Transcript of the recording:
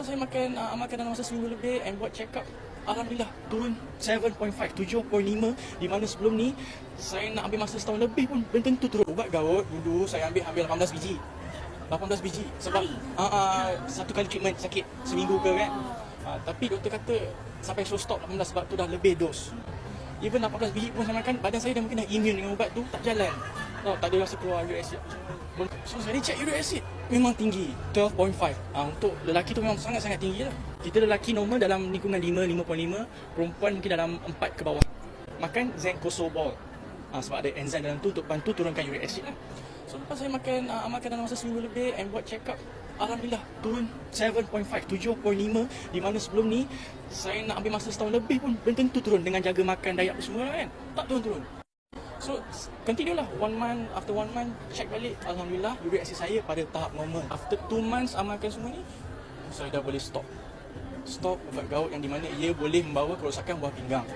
lepas saya amalkan dalam masa seminggu lebih and buat check up, alhamdulillah turun 7.5, 7.5, di mana sebelum ni saya nak ambil masa setahun lebih pun belum tentu turun. Ubat gout dulu saya ambil 18 biji. 18 biji sebab satu kali treatment sakit seminggu ke kan. Tapi doktor kata sampai suruh stop 18 sebab tu dah lebih dos. Even 18 biji pun saya makan, badan saya dah mungkin dah immune dengan ubat tu, tak jalan. Tak ada rasa keluar uric acid. So saya ni check uric acid memang tinggi, 12.5. Untuk lelaki tu memang sangat-sangat tinggi lah. Kita lelaki normal dalam lingkungan 5, 5.5, perempuan mungkin dalam 4 ke bawah. Makan Zencosobol. Sebab ada enzim dalam tu untuk bantu turunkan uric acid lah. So lepas saya amalkan dalam masa seminggu lebih and buat check up, alhamdulillah turun 7.5, 7.5, di mana sebelum ni saya nak ambil masa setahun lebih pun belum tentu turun dengan jaga makan, diet apa semua kan. Tak turun-turun. So continue lah, after 1 month check balik, alhamdulillah uric acid saya pada tahap normal. After 2 months amalkan semua ni, saya dah boleh stop ubat gout yang di mana ia boleh membawa kerosakan buah pinggang.